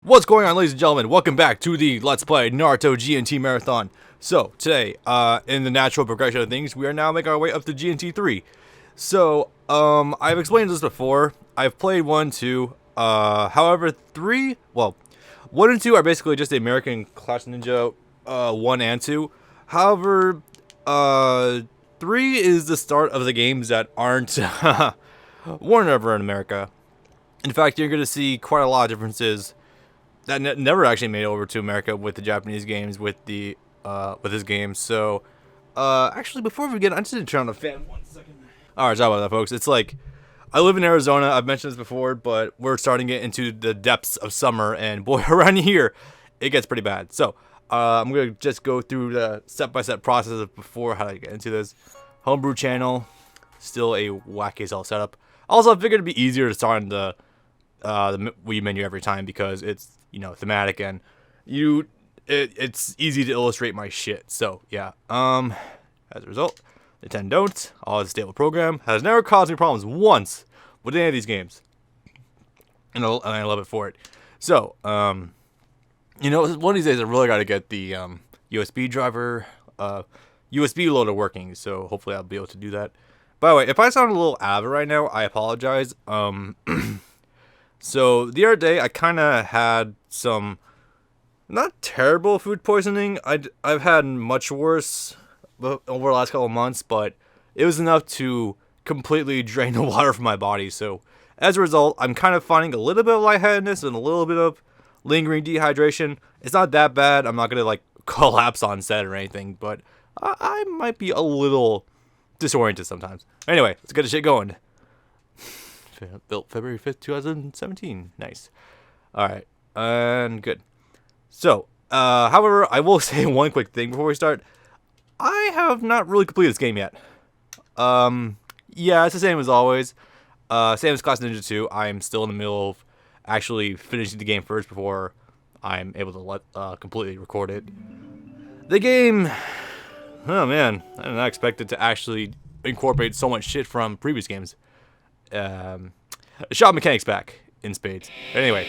What's going on, ladies and gentlemen? Welcome back to the Let's Play Naruto GNT Marathon. So, today, in the natural progression of things, we are now making our way up to GNT 3. So, I've explained this before. I've played 1, 2, however, 3, well, 1 and 2 are basically just the American Clash Ninja, 1 and 2. However, 3 is the start of the games that aren't worn over in America. In fact, you're going to see quite a lot of differences that never actually made it over to America with the Japanese games, with the with this game. So, actually, before we begin, I just need to turn on the fan 1 second. All right, sorry about that, folks. It's like I live in Arizona. I've mentioned this before, but we're starting to get into the depths of summer, and boy, around here, it gets pretty bad. So, I'm gonna just go through the step-by-step process of before how to get into this homebrew channel. Still a wacky as hell setup. Also, I figured it'd be easier to start on the Wii menu every time because it's, you know, thematic and it's easy to illustrate my shit. So yeah, as a result, Nintendo don't. All the stable program has never caused me problems once with any of these games, and I love it for it. So you know, one of these days I really got to get the USB driver, USB loader working. So hopefully I'll be able to do that. By the way, if I sound a little out of it right now, I apologize. So the other day, I kind of had some not terrible food poisoning. I've had much worse over the last couple of months, but it was enough to completely drain the water from my body. So as a result, I'm kind of finding a little bit of lightheadedness and a little bit of lingering dehydration. It's not that bad. I'm not gonna like collapse on set or anything, but I might be a little disoriented sometimes. Anyway, let's get the shit going. Built February 5th, 2017. Nice. Alright. And good. So, however, I will say one quick thing before we start. I have not really completed this game yet. Yeah, it's the same as always. Same as Clash Ninja 2. I'm still in the middle of actually finishing the game first before I'm able to completely record it. The game... Oh, man. I did not expect it to actually incorporate so much shit from previous games. Shot mechanics back in spades. Anyway.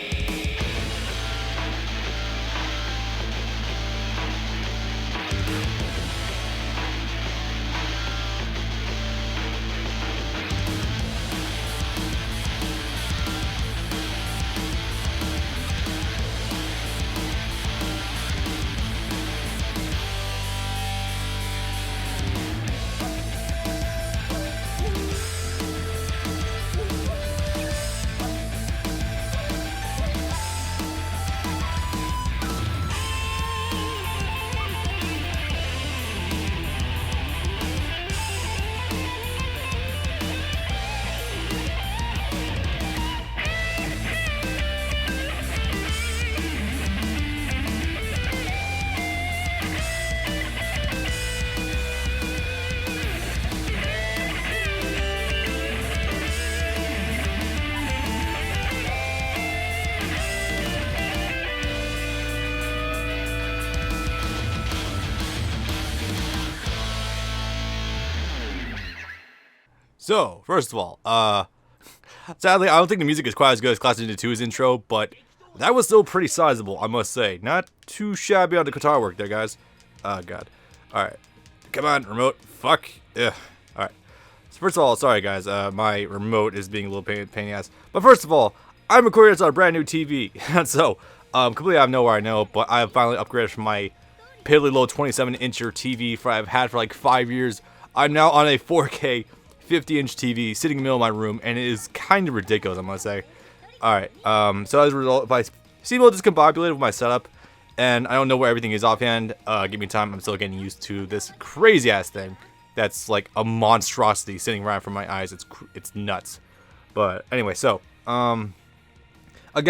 So, first of all, sadly, I don't think the music is quite as good as Clash Ninja 2's intro, but that was still pretty sizable, I must say. Not too shabby on the guitar work there, guys. Oh, God. Alright. Come on, remote. Fuck. Ugh. Alright. So, first of all, sorry, guys. My remote is being a little pain in the ass. But first of all, I'm recording this on a brand new TV. So, completely out of nowhere, I know, but I have finally upgraded from my piddly little 27-incher TV I've had for like 5 years. I'm now on a 4K 50-inch TV sitting in the middle of my room, and it is kind of ridiculous, I must say. Alright, so as a result, if I seem a little discombobulated with my setup, and I don't know where everything is offhand, give me time, I'm still getting used to this crazy-ass thing that's like a monstrosity sitting right in front of my eyes. It's nuts. But anyway, so, again,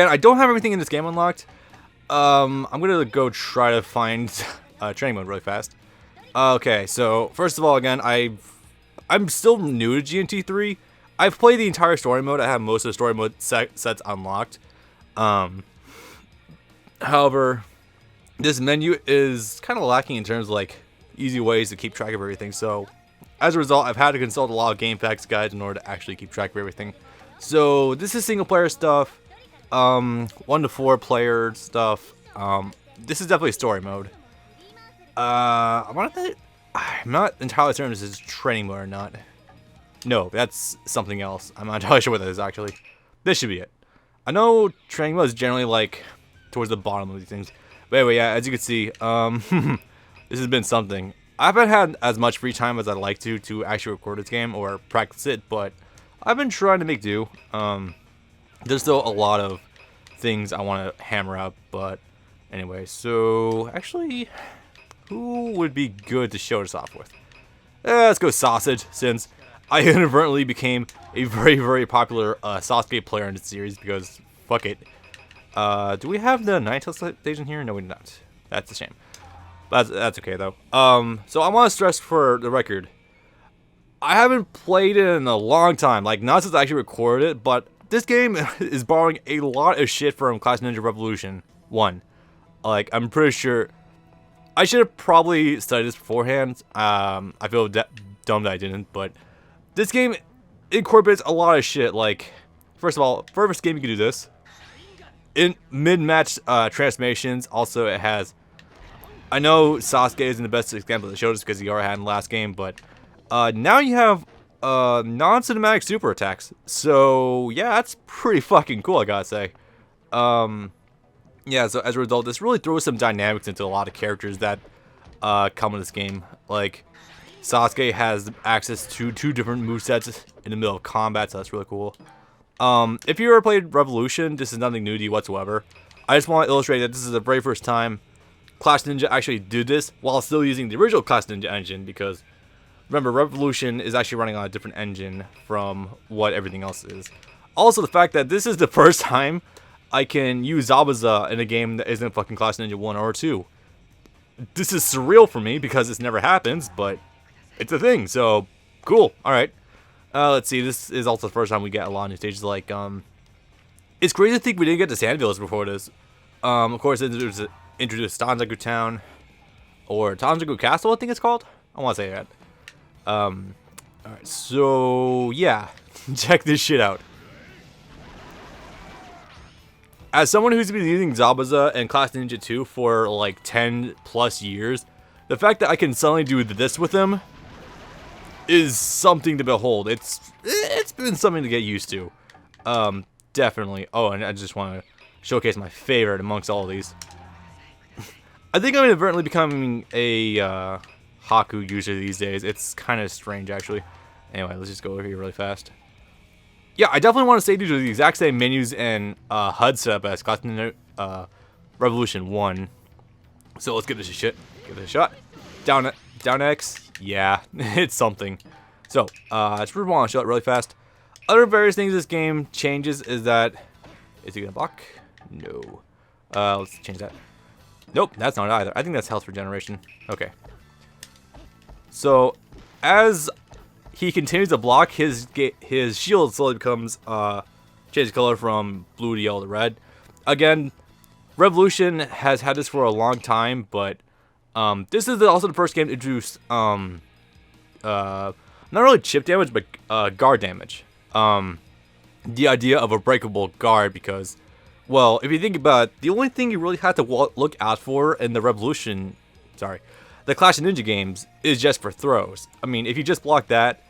I don't have everything in this game unlocked. I'm gonna go try to find training mode really fast. Okay, so, first of all, again, I'm still new to GNT 3. I've played the entire story mode. I have most of the story mode sets unlocked. However, this menu is kind of lacking in terms of like easy ways to keep track of everything. So, as a result, I've had to consult a lot of game facts guides in order to actually keep track of everything. So, this is single player stuff. 1 to 4 player stuff. This is definitely story mode. I want to. I'm not entirely certain if this is training mode or not. No, that's something else. I'm not entirely sure what that is actually. This should be it. I know training mode is generally like towards the bottom of these things. But anyway, yeah, as you can see, this has been something. I haven't had as much free time as I'd like to actually record this game or practice it, but I've been trying to make do. There's still a lot of things I want to hammer out, but anyway, so actually, who would be good to show this off with? Let's go Sausage, since I inadvertently became a very, very popular Sasuke player in this series, because fuck it. Do we have the Naruto station here? No, we do not. That's a shame. That's okay, though. So I want to stress for the record, I haven't played it in a long time, like, not since I actually recorded it, but this game is borrowing a lot of shit from Clash Ninja Revolution 1. Like, I'm pretty sure I should have probably studied this beforehand. I feel dumb that I didn't, but this game incorporates a lot of shit. Like, first of all, first game you can do this. In mid-match transformations, also it has, I know Sasuke isn't the best example to show this because he already had in the last game, but now you have non-cinematic super attacks. So yeah, that's pretty fucking cool, I gotta say. Yeah, so as a result, this really throws some dynamics into a lot of characters that come in this game. Like, Sasuke has access to 2 different movesets in the middle of combat, so that's really cool. If you ever played Revolution, this is nothing new to you whatsoever. I just want to illustrate that this is the very first time Clash Ninja actually did this while still using the original Clash Ninja engine, because remember, Revolution is actually running on a different engine from what everything else is. Also, the fact that this is the first time I can use Zabuza in a game that isn't fucking Clash Ninja 1 or 2. This is surreal for me because this never happens, but it's a thing, so cool. Alright. Let's see, this is also the first time we get a lot of new stages. Like, it's crazy to think we didn't get the Sand Villas before this. Of course, it introduced Tanjaku Town, or Tanjaku Castle, I think it's called. I want to say that. Alright, so, yeah. Check this shit out. As someone who's been using Zabuza and Clash Ninja 2 for, like, 10 plus years, the fact that I can suddenly do this with him is something to behold. It's been something to get used to. Definitely. Oh, and I just want to showcase my favorite amongst all of these. I think I'm inadvertently becoming a Haku user these days. It's kind of strange, actually. Anyway, let's just go over here really fast. Yeah, I definitely want to say these are the exact same menus and HUD setup as Clash Ninja Revolution 1. So let's give this a shit. Give it a shot. Down X. Yeah, it's something. So, let's move on, show it really fast. Other various things this game changes is that... Is he gonna block? No. Let's change that. Nope, that's not either. I think that's health regeneration. Okay. So, as he continues to block, his shield slowly becomes, changes color from blue to yellow to red. Again, Revolution has had this for a long time, but this is also the first game to introduce, not really chip damage, but guard damage. The idea of a breakable guard, because, well, if you think about it, the only thing you really have to look out for in the the Clash of Ninja games is just for throws. I mean, if you just block that,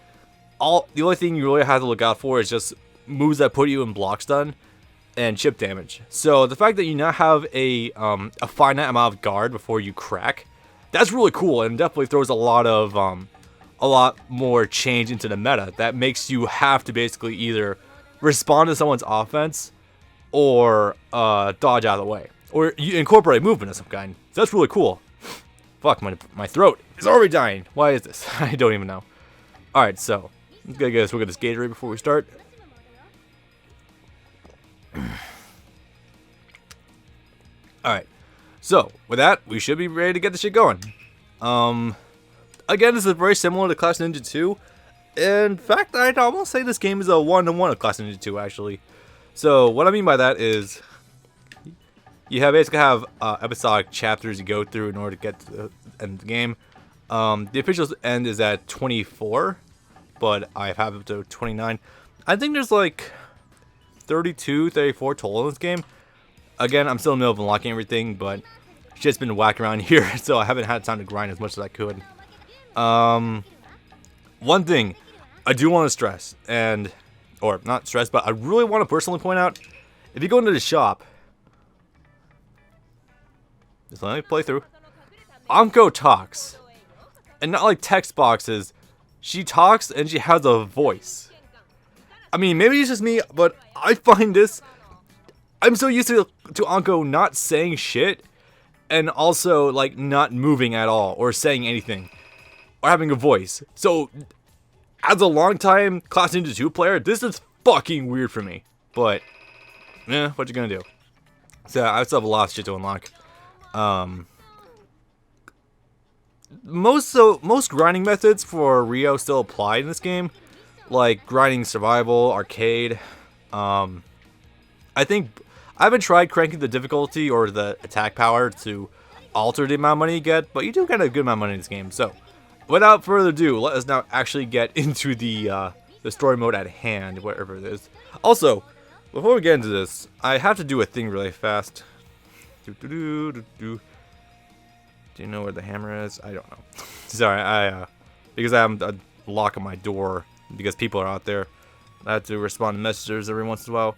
the only thing you really have to look out for is just moves that put you in block stun and chip damage. So the fact that you now have a finite amount of guard before you crack, that's really cool, and definitely throws a lot more change into the meta. That makes you have to basically either respond to someone's offense or dodge out of the way, or you incorporate movement of some kind. So that's really cool. Fuck, my throat is already dying. Why is this? I don't even know. All right, so let's go get look at this Gatorade before we start. Alright, so with that, we should be ready to get this shit going. Again, this is very similar to Clash Ninja 2. In fact, I'd almost say this game is a one-to-one of Clash Ninja 2, actually. So, what I mean by that is, you basically have episodic chapters you go through in order to get to the end of the game. The official end is at 24, but I have up to 29. I think there's like 32, 34 total in this game. Again, I'm still in the middle of unlocking everything, but shit's been whack around here, so I haven't had time to grind as much as I could. One thing I do want to stress, or not stress, but I really want to personally point out, if you go into the shop, just let me play through, Anko talks, and not like text boxes. She talks and she has a voice. I mean, maybe it's just me, but I find this, I'm so used to Anko not saying shit, and also like not moving at all, or saying anything, or having a voice. So, as a long-time Class Ninja 2 player, this is fucking weird for me. But, what you gonna do? So, I still have a lot of shit to unlock. Most grinding methods for Rio still apply in this game, like grinding survival, arcade. I think I haven't tried cranking the difficulty or the attack power to alter the amount of money you get, but you do get a good amount of money in this game. So, without further ado, let us now actually get into the story mode at hand, whatever it is. Also, before we get into this, I have to do a thing really fast. Do you know where the hammer is? I don't know. Sorry, because I have a lock on my door because people are out there. I have to respond to messages every once in a while.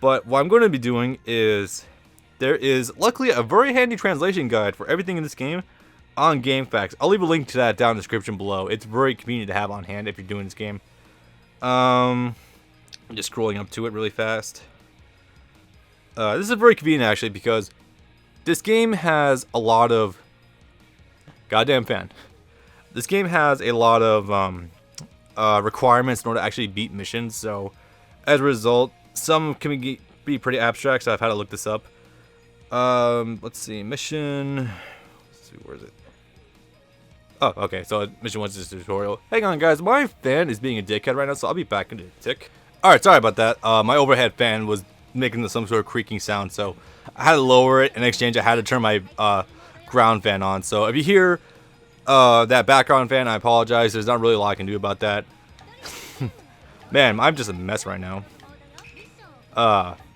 But what I'm going to be doing is, there is luckily a very handy translation guide for everything in this game on GameFAQs. I'll leave a link to that down in the description below. It's very convenient to have on hand if you're doing this game. I'm just scrolling up to it really fast. This is very convenient actually because this game has a lot of goddamn fan. This game has a lot of requirements in order to actually beat missions. So as a result, some can be pretty abstract. So I've had to look this up. Let's see, mission. Let's see, where is it? Oh, okay. So mission 1 is this tutorial. Hang on, guys. My fan is being a dickhead right now, so I'll be back in a tick. All right, sorry about that. My overhead fan was making some sort of creaking sound, so I had to lower it. In exchange, I had to turn my ground fan on. So if you hear that background fan, I apologize. There's not really a lot I can do about that. Man, I'm just a mess right now.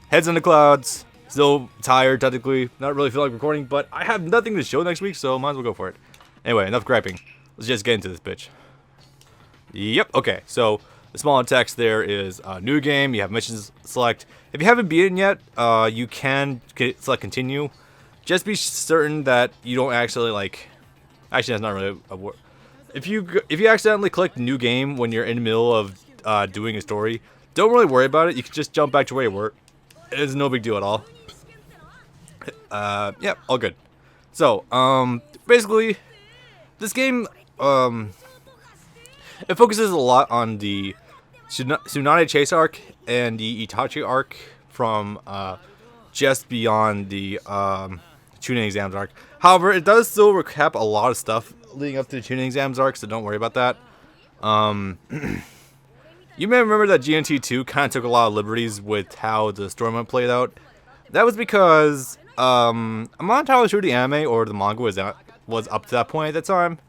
Heads in the clouds. Still tired, technically. Not really feeling like recording, but I have nothing to show next week, so might as well go for it. Anyway, enough griping. Let's just get into this bitch. Yep, okay. So, the small text there is new game. You have missions select. If you haven't beaten yet, you can select continue. Just be certain that you don't actually, like... Actually, that's not really a word. If you accidentally click new game when you're in the middle of doing a story, don't really worry about it. You can just jump back to where you were. It's no big deal at all. Yeah, all good. So, basically, this game, it focuses a lot on the Tsunade Chase arc and the Itachi arc from, just beyond the, Chunin Exams arc. However, it does still recap a lot of stuff leading up to the Chunin Exams arc, so don't worry about that. You may remember that GNT 2 kind of took a lot of liberties with how the story mode played out. That was because, I'm not entirely sure the anime or the manga was up to that point at that time.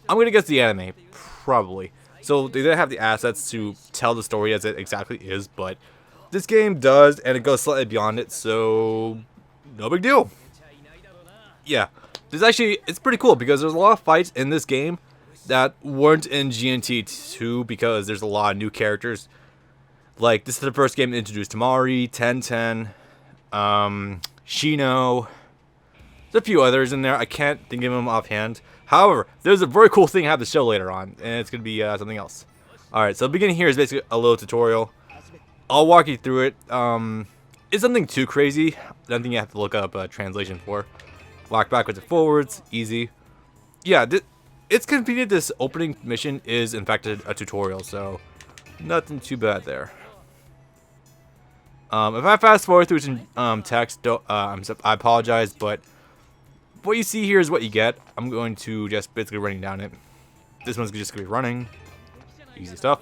I'm gonna guess the anime, probably. So they didn't have the assets to tell the story as it exactly is, but this game does, and it goes slightly beyond it, so no big deal. Yeah, it's pretty cool because there's a lot of fights in this game that weren't in GNT 2 because there's a lot of new characters. Like, this is the first game to introduce Tamari, Tenten, Shino. There's a few others in there. I can't think of them offhand. However, there's a very cool thing I have to show later on, and it's going to be something else. Alright, so the beginning here is basically a little tutorial. I'll walk you through it. It's nothing too crazy. Nothing you have to look up a translation for. Walk backwards and forwards, easy. Yeah, it's convenient this opening mission is in fact a tutorial, so nothing too bad there. If I fast forward through some text, I apologize, but what you see here is what you get. I'm going to just basically running down it. This one's just gonna be running. Easy stuff.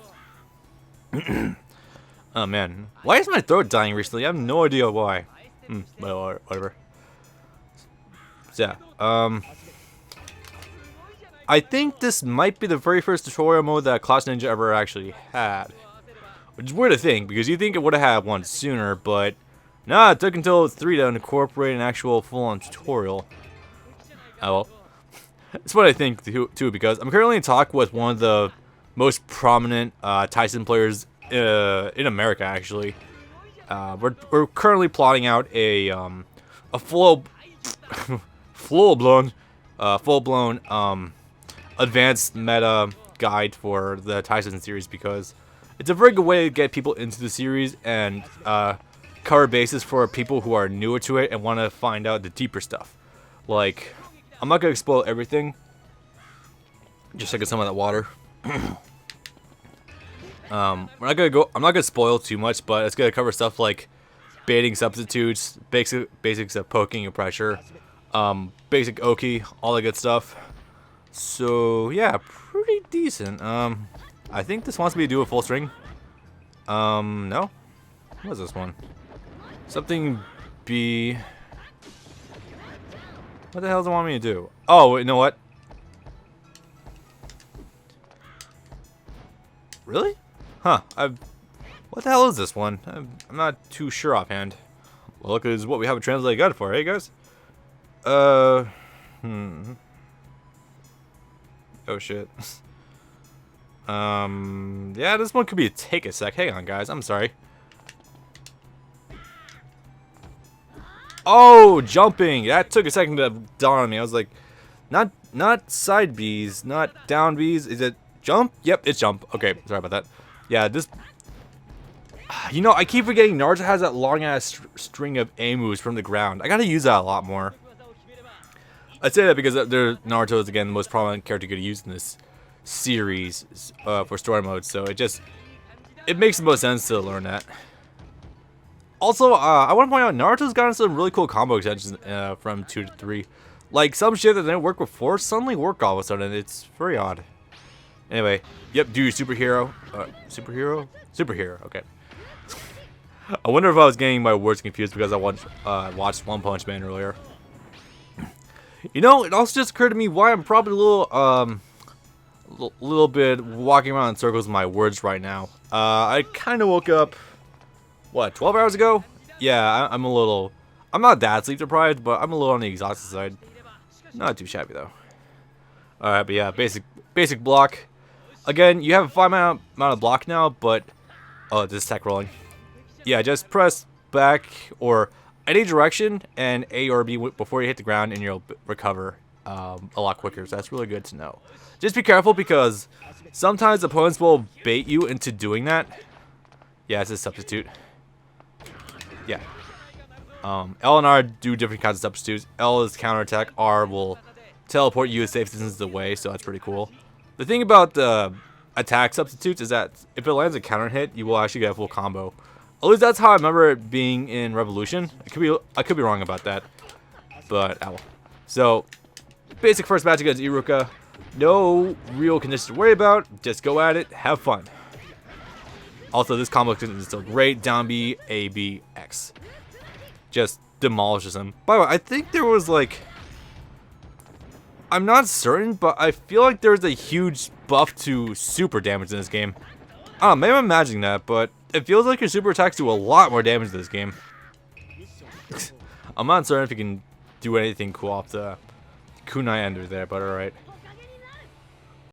Oh man, why is my throat dying recently? I have no idea why. Well, whatever. So, yeah, I think this might be the very first tutorial mode that Class Ninja ever actually had. Which is weird to think, because you think it would have had one sooner, but nah, it took until 3 to incorporate an actual full-on tutorial. Oh well. That's what I think too, because I'm currently in talk with one of the most prominent Taisen players in America, actually. We're currently plotting out a full-blown advanced meta guide for the Taisen series, because it's a very good way to get people into the series and cover bases for people who are newer to it and want to find out the deeper stuff. Like, I'm not gonna spoil everything. Just taking some of that water. I'm not gonna spoil too much, but it's gonna cover stuff like baiting substitutes, basics of poking and pressure, basic Oki, all that good stuff. So yeah, pretty decent. I think this wants me to do a full string. No. What is this one? Something B. What the hell does it want me to do? Oh, you know what? Really? Huh. What the hell is this one? I'm not too sure offhand. Well, look, is what we have a translated guide for, hey guys? Oh shit. Yeah, this one could be take a sec. Hang on, guys. I'm sorry. Oh, jumping. That took a second to dawn on me. I was like, not side Bs, not down Bs. Is it jump? Yep, it's jump. Okay, sorry about that. Yeah, this. You know, I keep forgetting Naruto has that long ass string of A moves from the ground. I gotta use that a lot more. I say that because Naruto is again the most prominent character you could use in this series for story mode. So it makes the most sense to learn that. Also, I want to point out Naruto's gotten some really cool combo extensions from 2 to 3. Like, some shit that didn't work before suddenly work all of a sudden. It's very odd. Anyway, yep, do superhero. Superhero, okay. I wonder if I was getting my words confused because I watched One Punch Man earlier. You know, it also just occurred to me why I'm probably a little bit walking around in circles with my words right now. I kind of woke up, what, 12 hours ago? Yeah, I'm not that sleep deprived, but I'm a little on the exhausted side. Not too shabby though. Alright, but yeah, basic block. Again, you have a 5 amount of block now, but oh, this is tech rolling. Yeah, just press back or any direction and A or B before you hit the ground, and you'll recover a lot quicker. So that's really good to know. Just be careful because sometimes opponents will bait you into doing that. Yeah, it's a substitute. Yeah. L and R do different kinds of substitutes. L is counterattack. R will teleport you a safe distance away, so that's pretty cool. The thing about the attack substitutes is that if it lands a counter hit, you will actually get a full combo. At least that's how I remember it being in Revolution. I could be wrong about that, but ow. So, basic first match against Iruka. No real conditions to worry about. Just go at it. Have fun. Also, this combo is still great. Down B, A, B, X. Just demolishes him. By the way, I think there was like... I'm not certain, but I feel like there's a huge buff to super damage in this game. I don't know, maybe I'm imagining that, but it feels like your super attacks do a lot more damage in this game. I'm not certain if you can do anything cool off the kunai ender there, but alright.